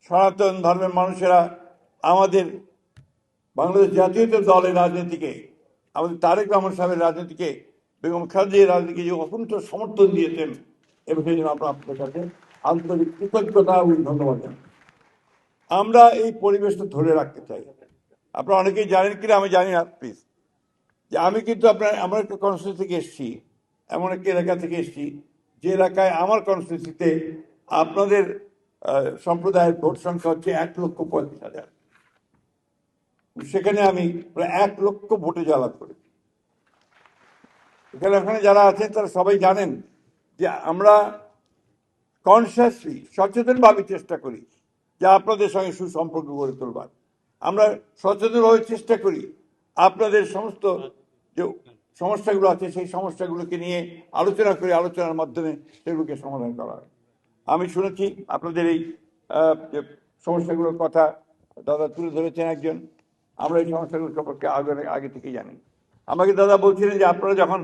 সনাতন ধর্মের মানুষেরা আমাদের বাংলাদেশ জাতীয়তা দলের রাজনীতিকে, আমাদের তারেক রহমান সাহেবের রাজনীতিকে, বেগম খালেদা রাজনীতিকে যে অকুণ্ঠ সমর্থন দিয়েছেন, এবং সেই জন্য আমরা আপনাদের কাছে আন্তরিক কৃতজ্ঞতা ও ধন্যবাদ জানাই। আমরা এই পরিবেশটা ধরে রাখতে চাই। আপনারা অনেকেই জানেন কিনা আমি জানি না, প্লিজ, যে আমি কিন্তু আমার একটা কনস্টিটিউন্সি থেকে এসেছি, এমন একটা এলাকা থেকে এসেছি যে এলাকায় আমার কনস্টিটিউন্সিতে আপনাদের সম্প্রদায়ের ভোট সংখ্যা হচ্ছে 1,35,000। সেখানে আমি প্রায় 1 লক্ষ ভোটে জয়লাভ করেছি। এখানে যারা আছেন তারা সবাই জানেন যে আমরা কনসিয়াসলি, সচেতনভাবে চেষ্টা করি যে আপনাদের সঙ্গে সুসম্পর্ক গড়ে তোলবার। আমরা সচেতনভাবে চেষ্টা করি আপনাদের সমস্ত যে সমস্যাগুলো আছে সেই সমস্যাগুলোকে নিয়ে আলোচনা করে আলোচনার মাধ্যমে সেগুলোকে সমাধান করা হয়। আমি শুনেছি আপনাদের এই যে সমস্যাগুলোর কথা দাদা তুলে ধরেছেন একজন, আমরা এই সমস্যাগুলো সম্পর্কে আগে থেকেই জানি। আমাকে দাদা বলছিলেন যে আপনারা যখন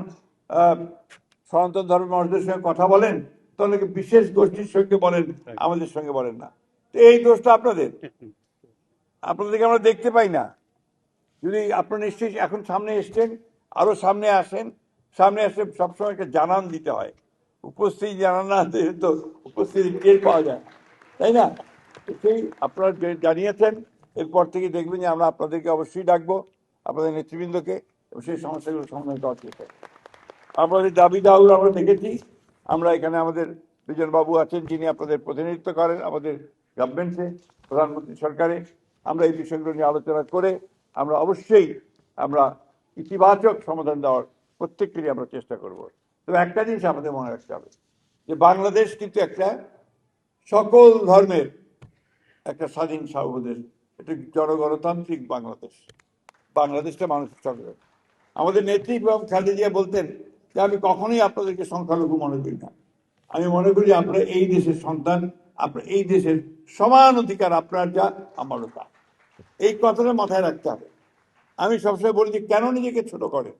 সনাতন ধর্মের মানুষদের সঙ্গে কথা বলেন তখন বিশেষ গোষ্ঠীর সঙ্গে বলেন, আমাদের সঙ্গে বলেন না। তো এই দোষটা আপনাদেরকে আমরা দেখতে পাই না। যদি আপনারা নিশ্চয়ই এখন সামনে এসছেন, আরো সামনে আসেন, সামনে আসলে সবসময় একটা জানান দিতে হয়। উপস্থিতি জানান না দিলে তো উপস্থিতি টের পাওয়া যায়, তাই না? সেই আপনারা জানিয়েছেন, এরপর থেকে দেখবেন যে আমরা আপনাদেরকে অবশ্যই ডাকবো, আপনাদের নেতৃবৃন্দকে, এবং সেই সমস্যাগুলো সমাধান করার চেষ্টা করব। আপনাদের দাবি দাওয়া আমরা দেখেছি। আমরা এখানে আমাদের দুজন বাবু আছেন যিনি আপনাদের প্রতিনিধিত্ব করেন আমাদের গভর্নমেন্টে, প্রধানমন্ত্রী সরকারে। আমরা এই বিষয়গুলো নিয়ে আলোচনা করে আমরা অবশ্যই ইতিবাচক সমাধান দেওয়ার প্রত্যেককেই আমরা চেষ্টা করব। তবে একটা জিনিস আমাদের মনে রাখতে হবে যে বাংলাদেশ কিন্তু একটা সকল ধর্মের একটা স্বাধীন সার্বদেশ, এটা জনগণতান্ত্রিক বাংলাদেশ। বাংলাদেশটা মানুষের সঙ্গে। আমাদের নেত্রী এবং খালেদা জিয়া বলতেন যে আমি কখনোই আপনাদেরকে সংখ্যালঘু মনে করি না, আমি মনে করি আপনারা এই দেশের সন্তান, আপনার এই দেশের সমান অধিকার, আপনার যা আমারও তা। এই কথাটা মাথায় রাখতে হবে। আমি সবসময় বলি যে কেন নিজেকে ছোট করেন,